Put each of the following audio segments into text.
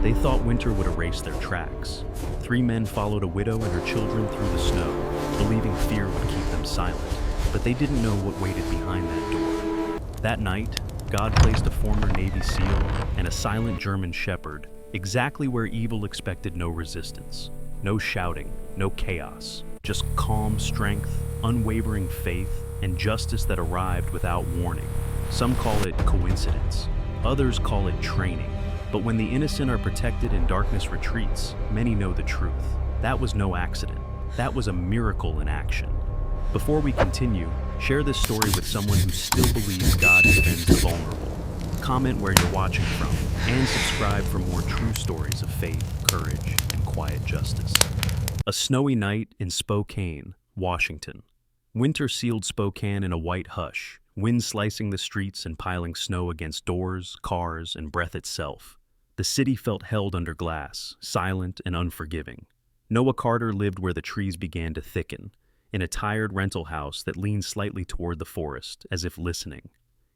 They thought winter would erase their tracks. 3 men followed a widow and her children through the snow, believing fear would keep them silent. But they didn't know what waited behind that door. That night, God placed a former Navy SEAL and a silent German shepherd exactly where evil expected no resistance. No shouting, no chaos, just calm strength, unwavering faith, and justice that arrived without warning. Some call it coincidence, others call it training. But when the innocent are protected and darkness retreats, many know the truth. That was no accident. That was a miracle in action. Before we continue, share this story with someone who still believes God defends the vulnerable. Comment where you're watching from, and subscribe for more true stories of faith, courage, and quiet justice. A snowy night in Spokane, Washington. Winter sealed Spokane in a white hush, wind slicing the streets and piling snow against doors, cars, and breath itself. The city felt held under glass, silent and unforgiving. Noah Carter lived where the trees began to thicken, in a tired rental house that leaned slightly toward the forest, as if listening.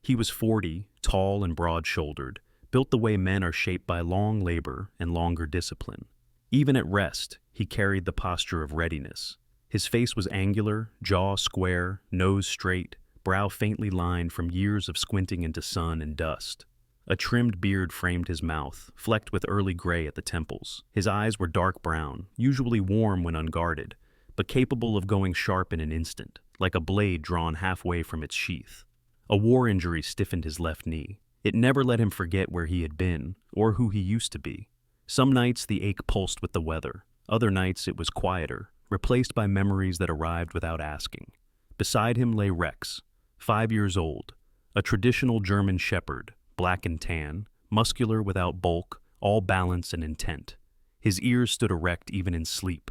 He was 40, tall and broad-shouldered, built the way men are shaped by long labor and longer discipline. Even at rest, he carried the posture of readiness. His face was angular, jaw square, nose straight, brow faintly lined from years of squinting into sun and dust. A trimmed beard framed his mouth, flecked with early gray at the temples. His eyes were dark brown, usually warm when unguarded, but capable of going sharp in an instant, like a blade drawn halfway from its sheath. A war injury stiffened his left knee. It never let him forget where he had been, or who he used to be. Some nights the ache pulsed with the weather. Other nights it was quieter, replaced by memories that arrived without asking. Beside him lay Rex, 5 years old, a traditional German shepherd, black and tan, muscular without bulk, all balance and intent. His ears stood erect even in sleep.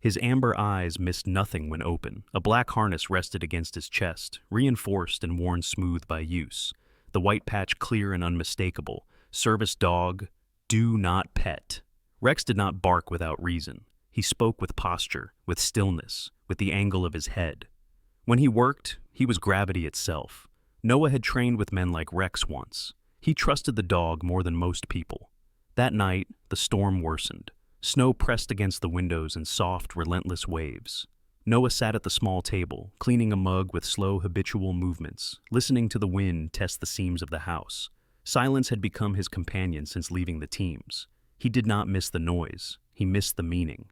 His amber eyes missed nothing when open. A black harness rested against his chest, reinforced and worn smooth by use. The white patch clear and unmistakable. Service dog, do not pet. Rex did not bark without reason. He spoke with posture, with stillness, with the angle of his head. When he worked, he was gravity itself. Noah had trained with men like Rex once. He trusted the dog more than most people. That night, the storm worsened. Snow pressed against the windows in soft, relentless waves. Noah sat at the small table, cleaning a mug with slow, habitual movements, listening to the wind test the seams of the house. Silence had become his companion since leaving the teams. He did not miss the noise. He missed the meaning.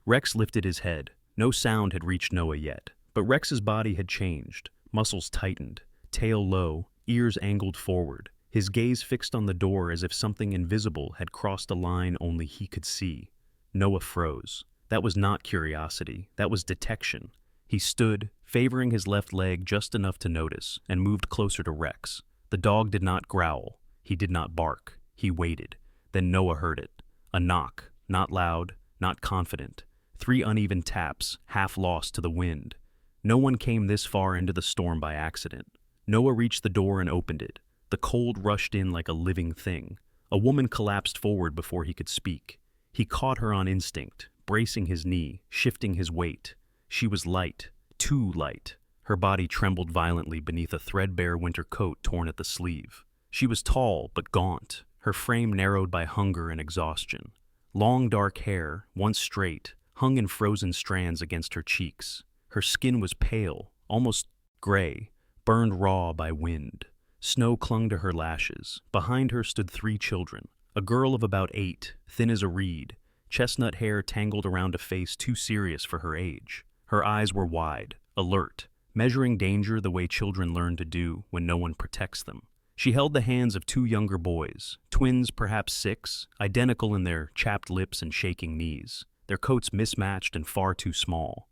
Rex lifted his head. No sound had reached Noah yet, but Rex's body had changed. Muscles tightened, tail low, ears angled forward. His gaze fixed on the door as if something invisible had crossed a line only he could see. Noah froze. That was not curiosity. That was detection. He stood, favoring his left leg just enough to notice, and moved closer to Rex. The dog did not growl. He did not bark. He waited. Then Noah heard it. A knock, not loud, not confident. 3 uneven taps, half lost to the wind. No one came this far into the storm by accident. Noah reached the door and opened it. The cold rushed in like a living thing. A woman collapsed forward before he could speak. He caught her on instinct, bracing his knee, shifting his weight. She was light, too light. Her body trembled violently beneath a threadbare winter coat torn at the sleeve. She was tall but gaunt, her frame narrowed by hunger and exhaustion. Long dark hair, once straight, hung in frozen strands against her cheeks. Her skin was pale, almost gray, burned raw by wind. Snow clung to her lashes. Behind her stood 3 children. A girl of about 8, thin as a reed, chestnut hair tangled around a face too serious for her age. Her eyes were wide, alert, measuring danger the way children learn to do when no one protects them. She held the hands of 2 younger boys, twins perhaps 6, identical in their chapped lips and shaking knees, their coats mismatched and far too small.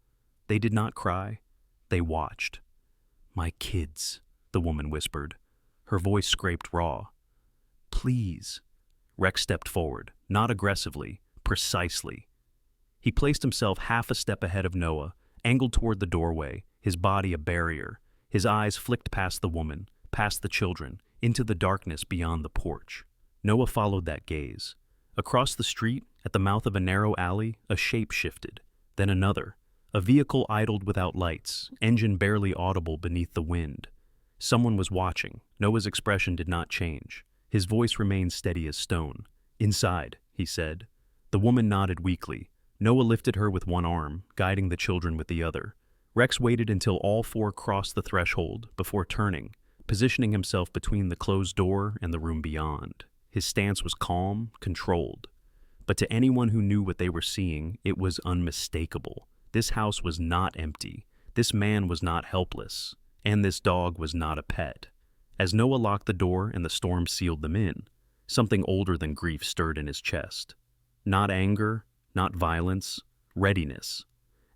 They did not cry. They watched. "My kids," the woman whispered. Her voice scraped raw. "Please." Rex stepped forward, not aggressively, precisely. He placed himself half a step ahead of Noah, angled toward the doorway, his body a barrier. His eyes flicked past the woman, past the children, into the darkness beyond the porch. Noah followed that gaze. Across the street, at the mouth of a narrow alley, a shape shifted, then another. A vehicle idled without lights, engine barely audible beneath the wind. Someone was watching. Noah's expression did not change. His voice remained steady as stone. "Inside," he said. The woman nodded weakly. Noah lifted her with one arm, guiding the children with the other. Rex waited until all four crossed the threshold before turning, positioning himself between the closed door and the room beyond. His stance was calm, controlled. But to anyone who knew what they were seeing, it was unmistakable. This house was not empty. This man was not helpless. And this dog was not a pet. As Noah locked the door and the storm sealed them in, something older than grief stirred in his chest. Not anger, not violence, readiness.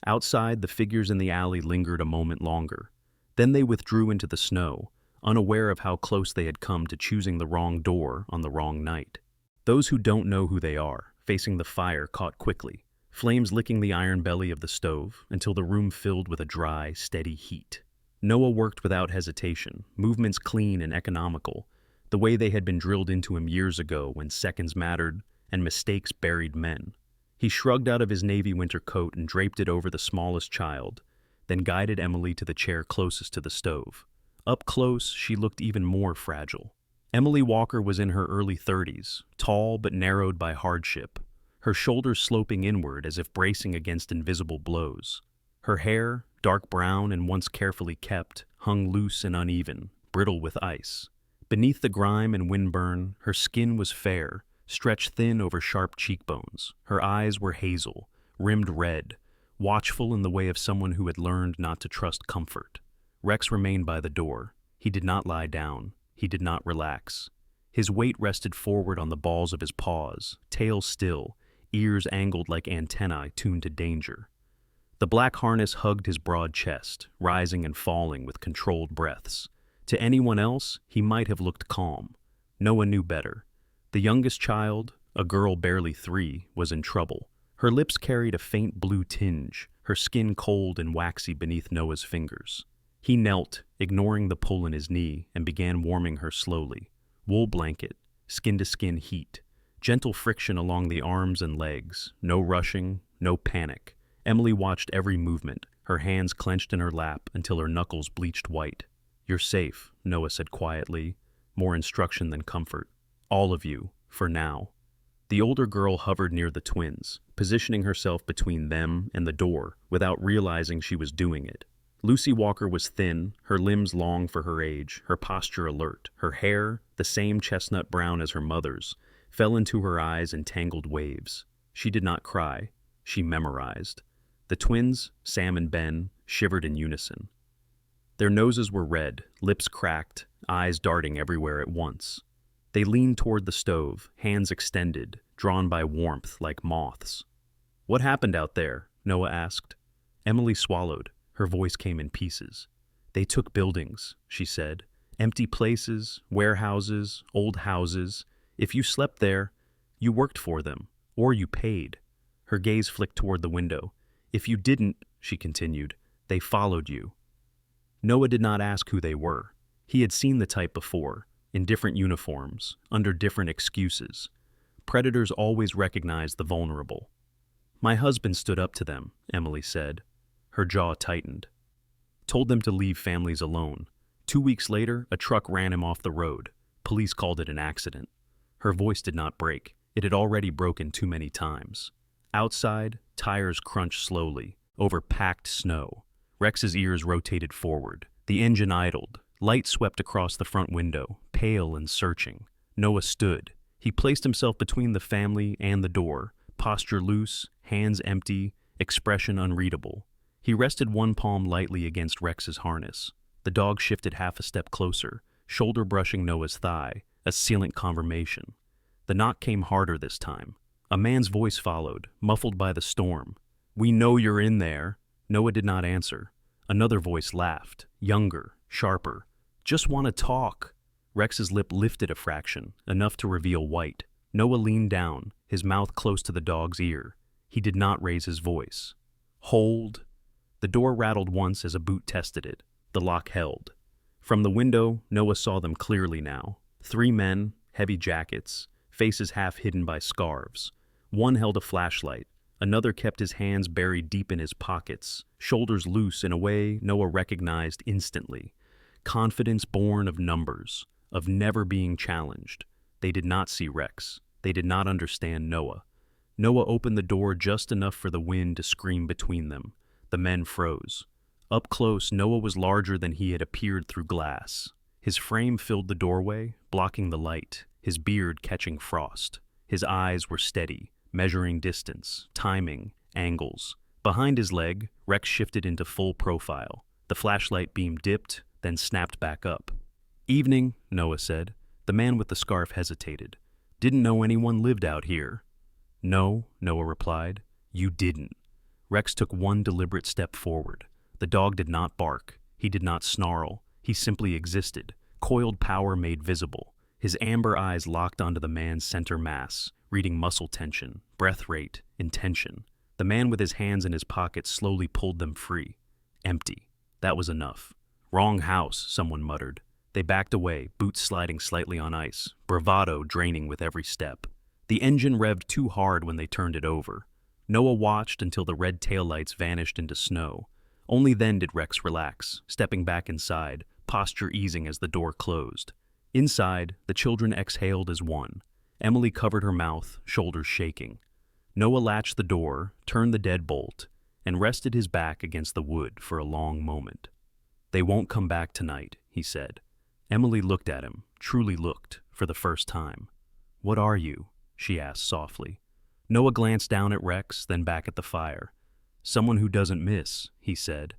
Outside, the figures in the alley lingered a moment longer. Then they withdrew into the snow, unaware of how close they had come to choosing the wrong door on the wrong night. Those who don't know who they are, facing the fire, caught quickly, flames licking the iron belly of the stove until the room filled with a dry, steady heat. Noah worked without hesitation, movements clean and economical, the way they had been drilled into him years ago when seconds mattered and mistakes buried men. He shrugged out of his navy winter coat and draped it over the smallest child, then guided Emily to the chair closest to the stove. Up close, she looked even more fragile. Emily Walker was in her early 30s, tall but narrowed by hardship, her shoulders sloping inward as if bracing against invisible blows. Her hair, dark brown and once carefully kept, hung loose and uneven, brittle with ice. Beneath the grime and windburn, her skin was fair, stretched thin over sharp cheekbones. Her eyes were hazel, rimmed red, watchful in the way of someone who had learned not to trust comfort. Rex remained by the door. He did not lie down. He did not relax. His weight rested forward on the balls of his paws, tail still, ears angled like antennae tuned to danger. The black harness hugged his broad chest, rising and falling with controlled breaths. To anyone else, he might have looked calm. Noah knew better. The youngest child, a girl barely 3, was in trouble. Her lips carried a faint blue tinge, her skin cold and waxy beneath Noah's fingers. He knelt, ignoring the pull in his knee, and began warming her slowly. Wool blanket, skin-to-skin heat, gentle friction along the arms and legs, no rushing, no panic. Emily watched every movement, her hands clenched in her lap until her knuckles bleached white. "You're safe," Noah said quietly, more instruction than comfort. "All of you, for now." The older girl hovered near the twins, positioning herself between them and the door without realizing she was doing it. Lucy Walker was thin, her limbs long for her age, her posture alert. Her hair, the same chestnut brown as her mother's, fell into her eyes in tangled waves. She did not cry. She memorized. The twins, Sam and Ben, shivered in unison. Their noses were red, lips cracked, eyes darting everywhere at once. They leaned toward the stove, hands extended, drawn by warmth like moths. "What happened out there?" Noah asked. Emily swallowed. Her voice came in pieces. "They took buildings," she said. "Empty places, warehouses, old houses. If you slept there, you worked for them, or you paid." Her gaze flicked toward the window. "If you didn't," she continued, "they followed you." Noah did not ask who they were. He had seen the type before, in different uniforms, under different excuses. Predators always recognize the vulnerable. "My husband stood up to them," Emily said. Her jaw tightened. "Told them to leave families alone. 2 weeks later, a truck ran him off the road. Police called it an accident." Her voice did not break. It had already broken too many times. Outside, tires crunched slowly, over packed snow. Rex's ears rotated forward. The engine idled. Light swept across the front window, pale and searching. Noah stood. He placed himself between the family and the door, posture loose, hands empty, expression unreadable. He rested one palm lightly against Rex's harness. The dog shifted half a step closer, shoulder brushing Noah's thigh, a sealant confirmation. The knock came harder this time. A man's voice followed, muffled by the storm. "We know you're in there." Noah did not answer. Another voice laughed, younger, sharper. "Just want to talk." Rex's lip lifted a fraction, enough to reveal white. Noah leaned down, his mouth close to the dog's ear. He did not raise his voice. "Hold." The door rattled once as a boot tested it. The lock held. From the window, Noah saw them clearly now. 3 men, heavy jackets, faces half hidden by scarves. One held a flashlight. Another kept his hands buried deep in his pockets, shoulders loose in a way Noah recognized instantly. Confidence born of numbers, of never being challenged. They did not see Rex. They did not understand Noah. Noah opened the door just enough for the wind to scream between them. The men froze. Up close, Noah was larger than he had appeared through glass. His frame filled the doorway, blocking the light, his beard catching frost. His eyes were steady, measuring distance, timing, angles. Behind his leg, Rex shifted into full profile. The flashlight beam dipped, then snapped back up. "Evening," Noah said. The man with the scarf hesitated. "Didn't know anyone lived out here." "No," Noah replied. "You didn't." Rex took one deliberate step forward. The dog did not bark. He did not snarl. He simply existed, coiled power made visible. His amber eyes locked onto the man's center mass, reading muscle tension, breath rate, intention. The man with his hands in his pockets slowly pulled them free. Empty. That was enough. "Wrong house," someone muttered. They backed away, boots sliding slightly on ice, bravado draining with every step. The engine revved too hard when they turned it over. Noah watched until the red taillights vanished into snow. Only then did Rex relax, stepping back inside, posture easing as the door closed. Inside, the children exhaled as one. Emily covered her mouth, shoulders shaking. Noah latched the door, turned the deadbolt, and rested his back against the wood for a long moment. "They won't come back tonight," he said. Emily looked at him, truly looked, for the first time. "What are you?" she asked softly. Noah glanced down at Rex, then back at the fire. "Someone who doesn't miss," he said.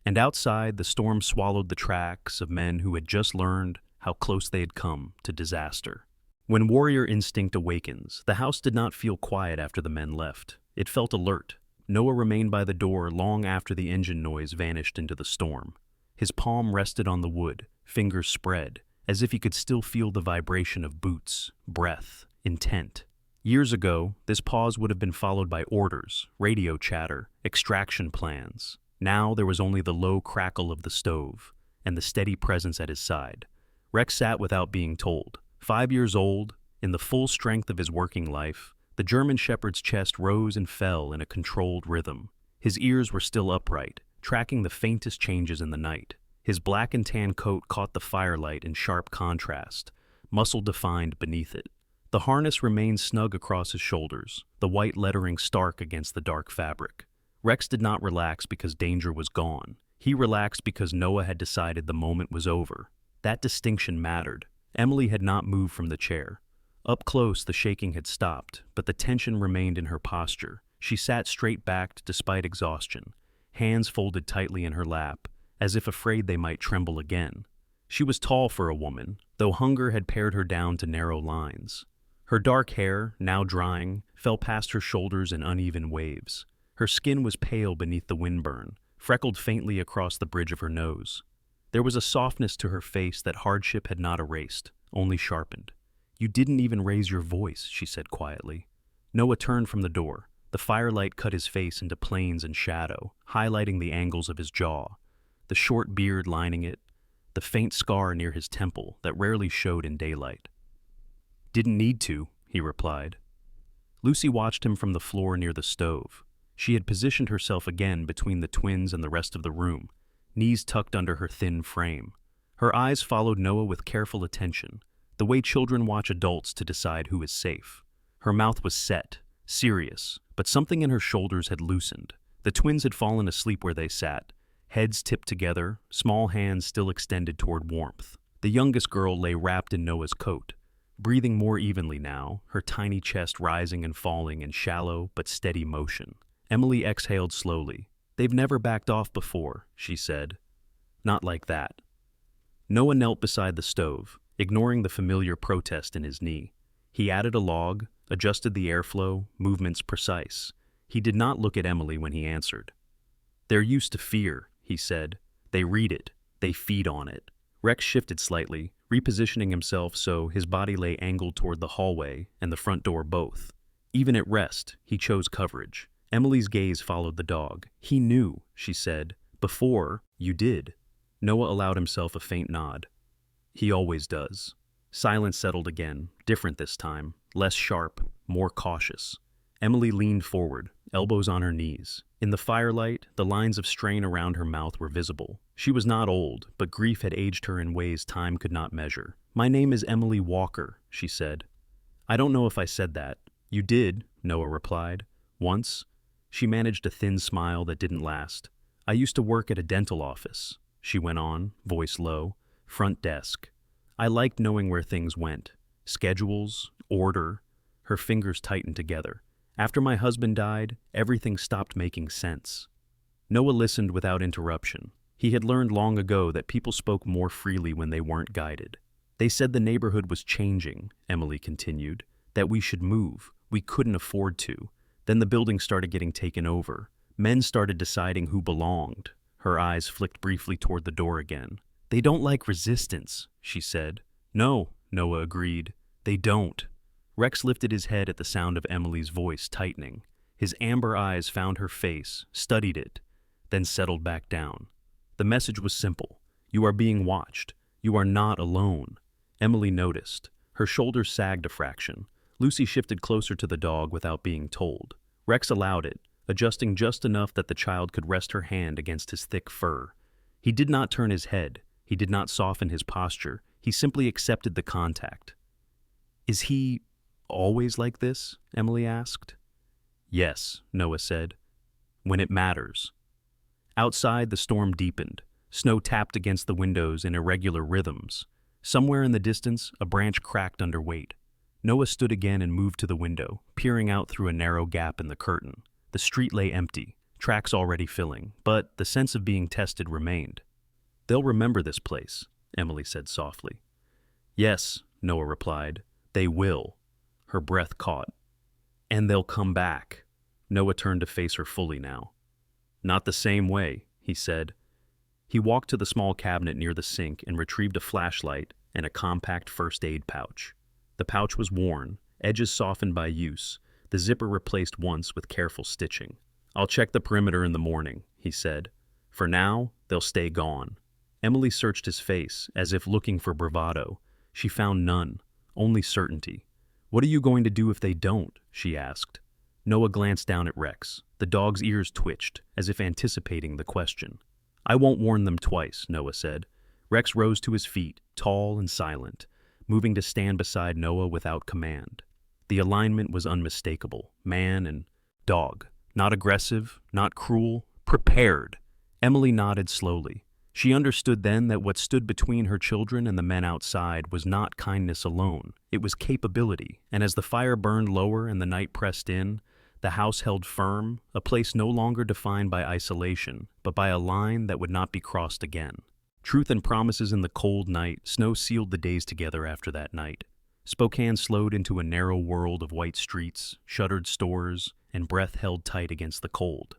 And outside, the storm swallowed the tracks of men who had just learned how close they had come to disaster. When warrior instinct awakens, the house did not feel quiet after the men left. It felt alert. Noah remained by the door long after the engine noise vanished into the storm. His palm rested on the wood, fingers spread, as if he could still feel the vibration of boots, breath, intent. Years ago, this pause would have been followed by orders, radio chatter, extraction plans. Now there was only the low crackle of the stove, and the steady presence at his side. Rex sat without being told. 5 years old, in the full strength of his working life, the German shepherd's chest rose and fell in a controlled rhythm. His ears were still upright, tracking the faintest changes in the night. His black and tan coat caught the firelight in sharp contrast, muscle defined beneath it. The harness remained snug across his shoulders, the white lettering stark against the dark fabric. Rex did not relax because danger was gone. He relaxed because Noah had decided the moment was over. That distinction mattered. Emily had not moved from the chair. Up close, the shaking had stopped, but the tension remained in her posture. She sat straight-backed despite exhaustion, hands folded tightly in her lap, as if afraid they might tremble again. She was tall for a woman, though hunger had pared her down to narrow lines. Her dark hair, now drying, fell past her shoulders in uneven waves. Her skin was pale beneath the windburn, freckled faintly across the bridge of her nose. There was a softness to her face that hardship had not erased, only sharpened. "You didn't even raise your voice," she said quietly. Noah turned from the door. The firelight cut his face into planes and shadow, highlighting the angles of his jaw, the short beard lining it, the faint scar near his temple that rarely showed in daylight. "Didn't need to," he replied. Lucy watched him from the floor near the stove. She had positioned herself again between the twins and the rest of the room, knees tucked under her thin frame. Her eyes followed Noah with careful attention, the way children watch adults to decide who is safe. Her mouth was set, serious, but something in her shoulders had loosened. The twins had fallen asleep where they sat, heads tipped together, small hands still extended toward warmth. The youngest girl lay wrapped in Noah's coat, breathing more evenly now, her tiny chest rising and falling in shallow but steady motion. Emily exhaled slowly. "They've never backed off before," she said. "Not like that." Noah knelt beside the stove, ignoring the familiar protest in his knee. He added a log, adjusted the airflow, movements precise. He did not look at Emily when he answered. "They're used to fear," he said. "They read it. They feed on it." Rex shifted slightly, repositioning himself so his body lay angled toward the hallway and the front door both. Even at rest, he chose coverage. Emily's gaze followed the dog. "He knew," she said. "Before, you did." Noah allowed himself a faint nod. "He always does." Silence settled again, different this time, less sharp, more cautious. Emily leaned forward, elbows on her knees. In the firelight, the lines of strain around her mouth were visible. She was not old, but grief had aged her in ways time could not measure. "My name is Emily Walker," she said. I don't know if I said that. You did, Noah replied. Once. She managed a thin smile that didn't last. I used to work at a dental office, she went on, voice low. Front desk. I liked knowing where things went. Schedules, order. Her fingers tightened together. After my husband died, everything stopped making sense. Noah listened without interruption. He had learned long ago that people spoke more freely when they weren't guided. They said the neighborhood was changing, Emily continued, that we should move. We couldn't afford to. Then the building started getting taken over. Men started deciding who belonged. Her eyes flicked briefly toward the door again. They don't like resistance, she said. No, Noah agreed. They don't. Rex lifted his head at the sound of Emily's voice tightening. His amber eyes found her face, studied it, then settled back down. The message was simple. You are being watched. You are not alone. Emily noticed. Her shoulders sagged a fraction. Lucy shifted closer to the dog without being told. Rex allowed it, adjusting just enough that the child could rest her hand against his thick fur. He did not turn his head. He did not soften his posture. He simply accepted the contact. Is he always like this? Emily asked. Yes, Noah said. When it matters. Outside, the storm deepened. Snow tapped against the windows in irregular rhythms. Somewhere in the distance, a branch cracked under weight. Noah stood again and moved to the window, peering out through a narrow gap in the curtain. The street lay empty, tracks already filling, but the sense of being tested remained. They'll remember this place, Emily said softly. Yes, Noah replied. They will. Her breath caught. And they'll come back. Noah turned to face her fully now. Not the same way, he said. He walked to the small cabinet near the sink and retrieved a flashlight and a compact first aid pouch. The pouch was worn, edges softened by use, the zipper replaced once with careful stitching. I'll check the perimeter in the morning, he said. For now, they'll stay gone. Emily searched his face, as if looking for bravado. She found none, only certainty. What are you going to do if they don't? She asked. Noah glanced down at Rex. The dog's ears twitched, as if anticipating the question. I won't warn them twice, Noah said. Rex rose to his feet, tall and silent, moving to stand beside Noah without command. The alignment was unmistakable, man and dog. Not aggressive, not cruel, prepared. Emily nodded slowly. She understood then that what stood between her children and the men outside was not kindness alone. It was capability, and as the fire burned lower and the night pressed in, the house held firm, a place no longer defined by isolation, but by a line that would not be crossed again. Truth and promises in the cold night, snow sealed the days together after that night. Spokane slowed into a narrow world of white streets, shuttered stores, and breath held tight against the cold.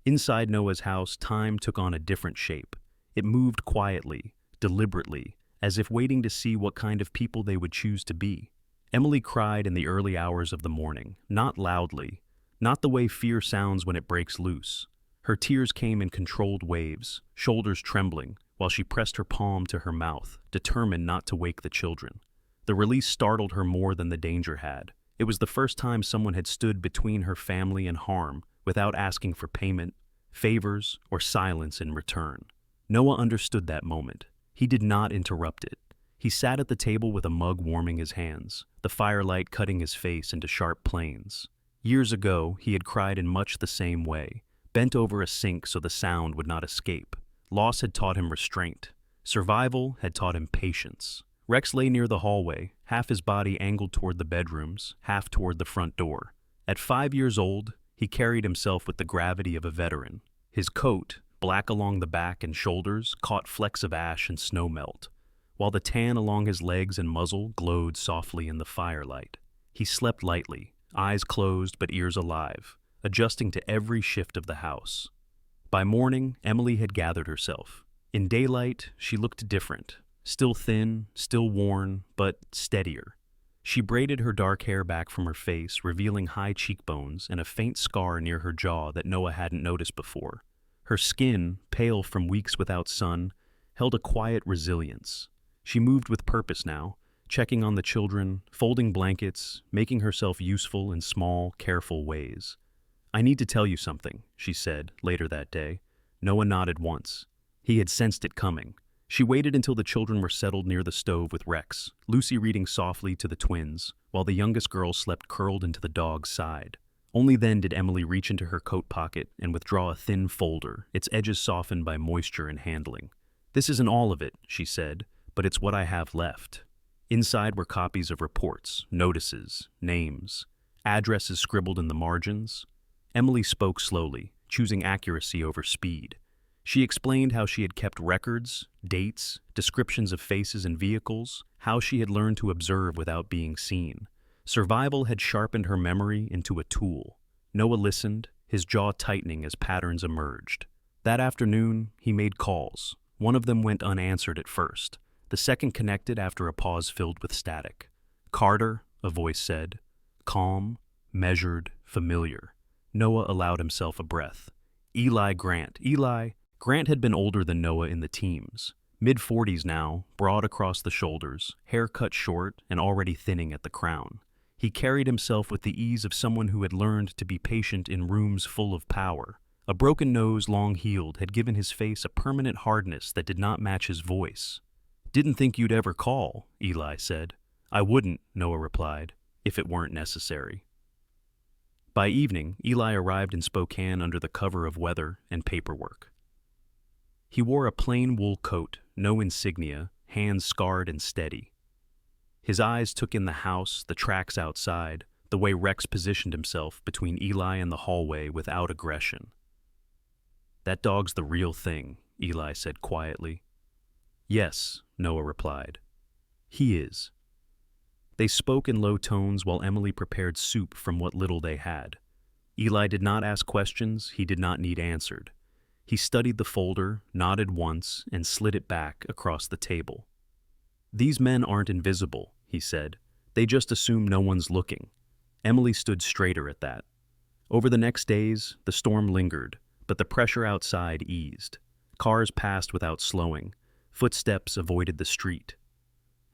Inside Noah's house, time took on a different shape. It moved quietly, deliberately, as if waiting to see what kind of people they would choose to be. Emily cried in the early hours of the morning, not loudly, not the way fear sounds when it breaks loose. Her tears came in controlled waves, shoulders trembling, while she pressed her palm to her mouth, determined not to wake the children. The release startled her more than the danger had. It was the first time someone had stood between her family and harm without asking for payment, favors, or silence in return. Noah understood that moment. He did not interrupt it. He sat at the table with a mug warming his hands, the firelight cutting his face into sharp planes. Years ago, he had cried in much the same way, bent over a sink so the sound would not escape. Loss had taught him restraint. Survival had taught him patience. Rex lay near the hallway, half his body angled toward the bedrooms, half toward the front door. At 5 years old, he carried himself with the gravity of a veteran. His coat, black along the back and shoulders, caught flecks of ash and snow melt, while the tan along his legs and muzzle glowed softly in the firelight. He slept lightly, eyes closed but ears alive, adjusting to every shift of the house. By morning, Emily had gathered herself. In daylight, she looked different, still thin, still worn, but steadier. She braided her dark hair back from her face, revealing high cheekbones and a faint scar near her jaw that Noah hadn't noticed before. Her skin, pale from weeks without sun, held a quiet resilience. She moved with purpose now, checking on the children, folding blankets, making herself useful in small, careful ways. I need to tell you something, she said, later that day. Noah nodded once. He had sensed it coming. She waited until the children were settled near the stove with Rex, Lucy reading softly to the twins, while the youngest girl slept curled into the dog's side. Only then did Emily reach into her coat pocket and withdraw a thin folder, its edges softened by moisture and handling. "This isn't all of it," she said, "but it's what I have left." Inside were copies of reports, notices, names, addresses scribbled in the margins. Emily spoke slowly, choosing accuracy over speed. She explained how she had kept records, dates, descriptions of faces and vehicles, how she had learned to observe without being seen. Survival had sharpened her memory into a tool. Noah listened, his jaw tightening as patterns emerged. That afternoon, he made calls. One of them went unanswered at first. The second connected after a pause filled with static. "Carter," a voice said. Calm, measured, familiar. Noah allowed himself a breath. Eli Grant. Grant had been older than Noah in the teams. Mid-40s now, broad across the shoulders, hair cut short and already thinning at the crown. He carried himself with the ease of someone who had learned to be patient in rooms full of power. A broken nose, long healed, had given his face a permanent hardness that did not match his voice. "Didn't think you'd ever call," Eli said. "I wouldn't," Noah replied, "if it weren't necessary." By evening, Eli arrived in Spokane under the cover of weather and paperwork. He wore a plain wool coat, no insignia, hands scarred and steady. His eyes took in the house, the tracks outside, the way Rex positioned himself between Eli and the hallway without aggression. "That dog's the real thing," Eli said quietly. "Yes," Noah replied. "He is." They spoke in low tones while Emily prepared soup from what little they had. Eli did not ask questions he did not need answered. He studied the folder, nodded once, and slid it back across the table. "These men aren't invisible," he said. "They just assume no one's looking." Emily stood straighter at that. Over the next days, the storm lingered, but the pressure outside eased. Cars passed without slowing. Footsteps avoided the street.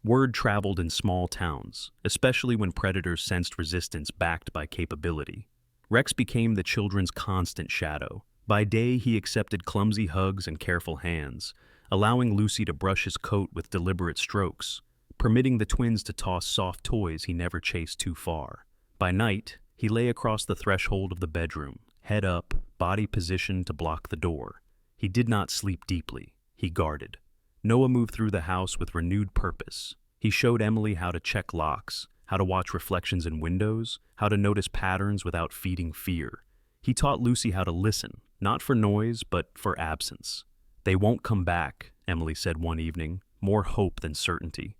Word traveled in small towns, especially when predators sensed resistance backed by capability. Rex became the children's constant shadow. By day, he accepted clumsy hugs and careful hands, allowing Lucy to brush his coat with deliberate strokes, permitting the twins to toss soft toys he never chased too far. By night, he lay across the threshold of the bedroom, head up, body positioned to block the door. He did not sleep deeply. He guarded. Noah moved through the house with renewed purpose. He showed Emily how to check locks, how to watch reflections in windows, how to notice patterns without feeding fear. He taught Lucy how to listen, not for noise, but for absence. "They won't come back," Emily said one evening, more hope than certainty.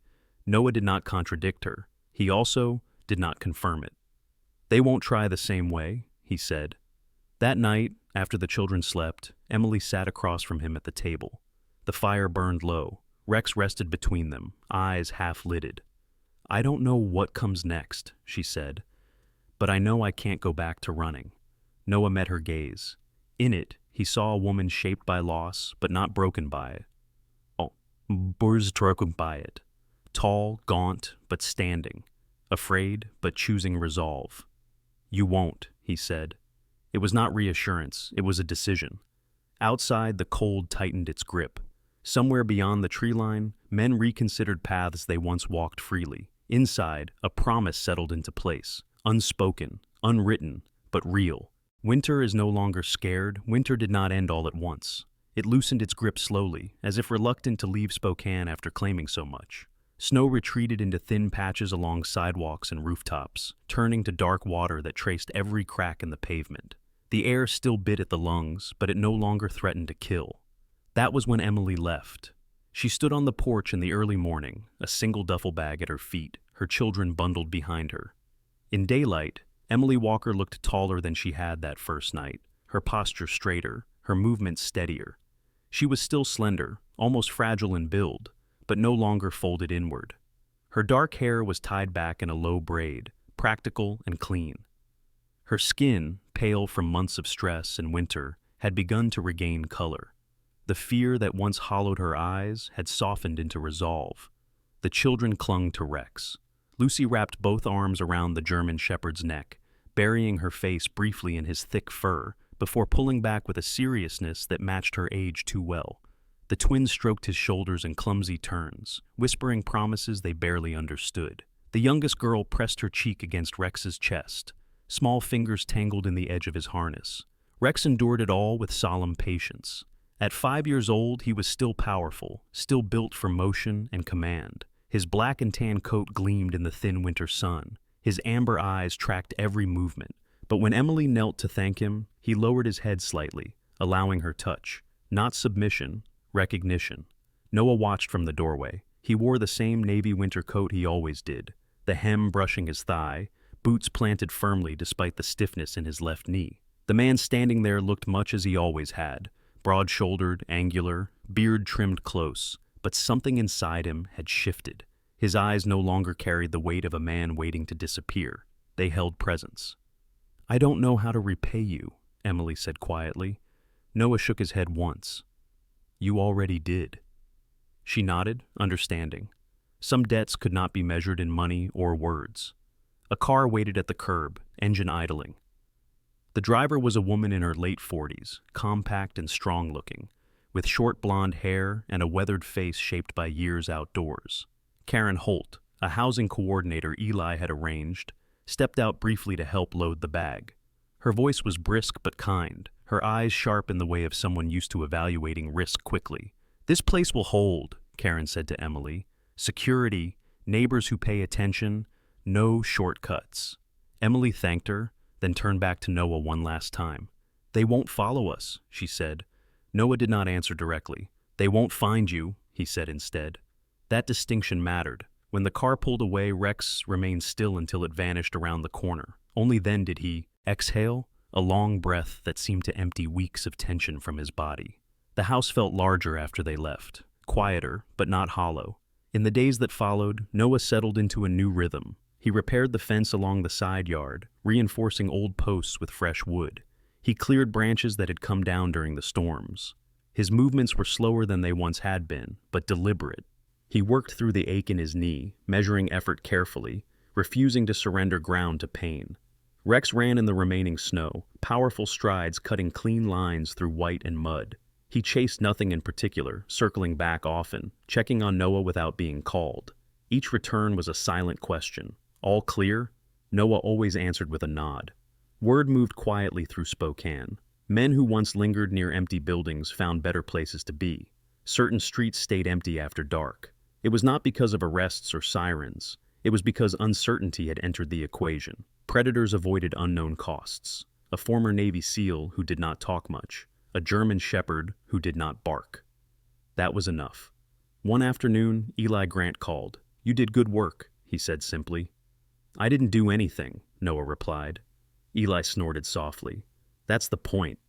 Noah did not contradict her. He also did not confirm it. "They won't try the same way," he said. That night, after the children slept, Emily sat across from him at the table. The fire burned low. Rex rested between them, eyes half-lidded. "I don't know what comes next," she said, "but I know I can't go back to running." Noah met her gaze. In it, he saw a woman shaped by loss, but not broken by it. Broken by it. Tall, gaunt, but standing. Afraid, but choosing resolve. "You won't," he said. It was not reassurance, it was a decision. Outside, the cold tightened its grip. Somewhere beyond the tree line, men reconsidered paths they once walked freely. Inside, a promise settled into place. Unspoken, unwritten, but real. Winter is no longer scared. Winter did not end all at once. It loosened its grip slowly, as if reluctant to leave Spokane after claiming so much. Snow retreated into thin patches along sidewalks and rooftops, turning to dark water that traced every crack in the pavement. The air still bit at the lungs, but it no longer threatened to kill. That was when Emily left. She stood on the porch in the early morning, a single duffel bag at her feet, her children bundled behind her. In daylight, Emily Walker looked taller than she had that first night, her posture straighter, her movements steadier. She was still slender, almost fragile in build, but no longer folded inward. Her dark hair was tied back in a low braid, practical and clean. Her skin, pale from months of stress and winter, had begun to regain color. The fear that once hollowed her eyes had softened into resolve. The children clung to Rex. Lucy wrapped both arms around the German shepherd's neck, burying her face briefly in his thick fur, before pulling back with a seriousness that matched her age too well. The twins stroked his shoulders in clumsy turns, whispering promises they barely understood. The youngest girl pressed her cheek against Rex's chest, small fingers tangled in the edge of his harness. Rex endured it all with solemn patience. At 5 years old, he was still powerful, still built for motion and command. His black and tan coat gleamed in the thin winter sun. His amber eyes tracked every movement. But when Emily knelt to thank him, he lowered his head slightly, allowing her touch. Not submission, recognition. Noah watched from the doorway. He wore the same navy winter coat he always did, the hem brushing his thigh, boots planted firmly despite the stiffness in his left knee. The man standing there looked much as he always had, broad-shouldered, angular, beard trimmed close, but something inside him had shifted. His eyes no longer carried the weight of a man waiting to disappear. They held presence. "I don't know how to repay you," Emily said quietly. Noah shook his head once. "You already did." She nodded, understanding. Some debts could not be measured in money or words. A car waited at the curb, engine idling. The driver was a woman in her late 40s, compact and strong-looking, with short blonde hair and a weathered face shaped by years outdoors. Karen Holt, a housing coordinator Eli had arranged, stepped out briefly to help load the bag. Her voice was brisk but kind, her eyes sharp in the way of someone used to evaluating risk quickly. "This place will hold," Karen said to Emily. "Security, neighbors who pay attention, no shortcuts." Emily thanked her, then turned back to Noah one last time. "They won't follow us," she said. Noah did not answer directly. "They won't find you," he said instead. That distinction mattered. When the car pulled away, Rex remained still until it vanished around the corner. Only then did he exhale, a long breath that seemed to empty weeks of tension from his body. The house felt larger after they left, quieter, but not hollow. In the days that followed, Noah settled into a new rhythm. He repaired the fence along the side yard, reinforcing old posts with fresh wood. He cleared branches that had come down during the storms. His movements were slower than they once had been, but deliberate. He worked through the ache in his knee, measuring effort carefully, refusing to surrender ground to pain. Rex ran in the remaining snow, powerful strides cutting clean lines through white and mud. He chased nothing in particular, circling back often, checking on Noah without being called. Each return was a silent question. "All clear?" Noah always answered with a nod. Word moved quietly through Spokane. Men who once lingered near empty buildings found better places to be. Certain streets stayed empty after dark. It was not because of arrests or sirens. It was because uncertainty had entered the equation. Predators avoided unknown costs. A former Navy SEAL who did not talk much. A German shepherd who did not bark. That was enough. One afternoon, Eli Grant called. "You did good work," he said simply. "I didn't do anything," Noah replied. Eli snorted softly. "That's the point."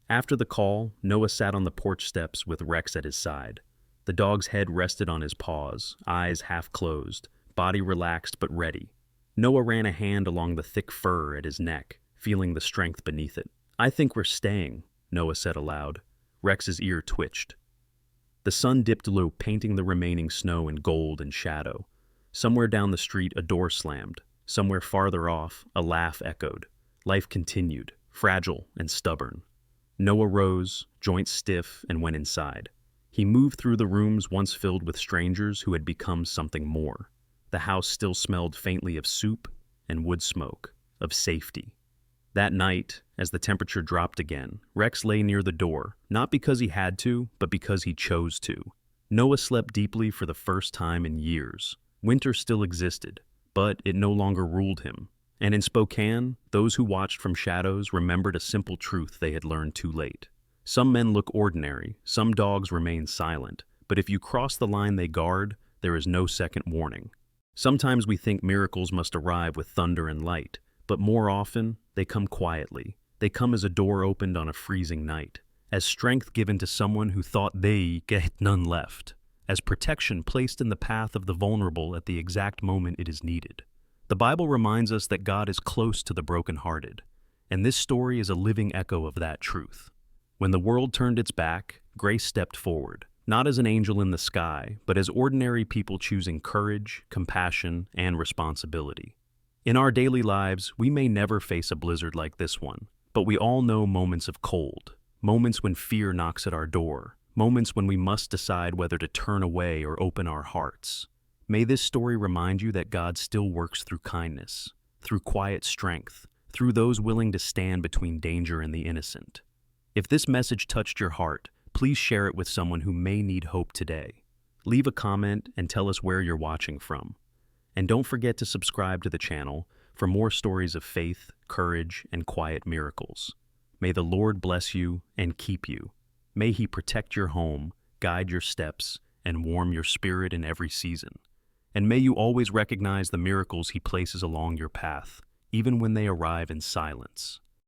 After the call, Noah sat on the porch steps with Rex at his side. The dog's head rested on his paws, eyes half closed, body relaxed but ready. Noah ran a hand along the thick fur at his neck, feeling the strength beneath it. "I think we're staying," Noah said aloud. Rex's ear twitched. The sun dipped low, painting the remaining snow in gold and shadow. Somewhere down the street, a door slammed. Somewhere farther off, a laugh echoed. Life continued, fragile and stubborn. Noah rose, joints stiff, and went inside. He moved through the rooms once filled with strangers who had become something more. The house still smelled faintly of soup and wood smoke, of safety. That night, as the temperature dropped again, Rex lay near the door, not because he had to, but because he chose to. Noah slept deeply for the first time in years. Winter still existed, but it no longer ruled him. And in Spokane, those who watched from shadows remembered a simple truth they had learned too late. Some men look ordinary, some dogs remain silent, but if you cross the line they guard, there is no second warning. Sometimes we think miracles must arrive with thunder and light, but more often, they come quietly. They come as a door opened on a freezing night, as strength given to someone who thought they had none left, as protection placed in the path of the vulnerable at the exact moment it is needed. The Bible reminds us that God is close to the brokenhearted, and this story is a living echo of that truth. When the world turned its back, Grace stepped forward, not as an angel in the sky, but as ordinary people choosing courage, compassion, and responsibility. In our daily lives, we may never face a blizzard like this one, but we all know moments of cold, moments when fear knocks at our door, moments when we must decide whether to turn away or open our hearts. May this story remind you that God still works through kindness, through quiet strength, through those willing to stand between danger and the innocent. If this message touched your heart, please share it with someone who may need hope today. Leave a comment and tell us where you're watching from. And don't forget to subscribe to the channel for more stories of faith, courage, and quiet miracles. May the Lord bless you and keep you. May He protect your home, guide your steps, and warm your spirit in every season. And may you always recognize the miracles He places along your path, even when they arrive in silence.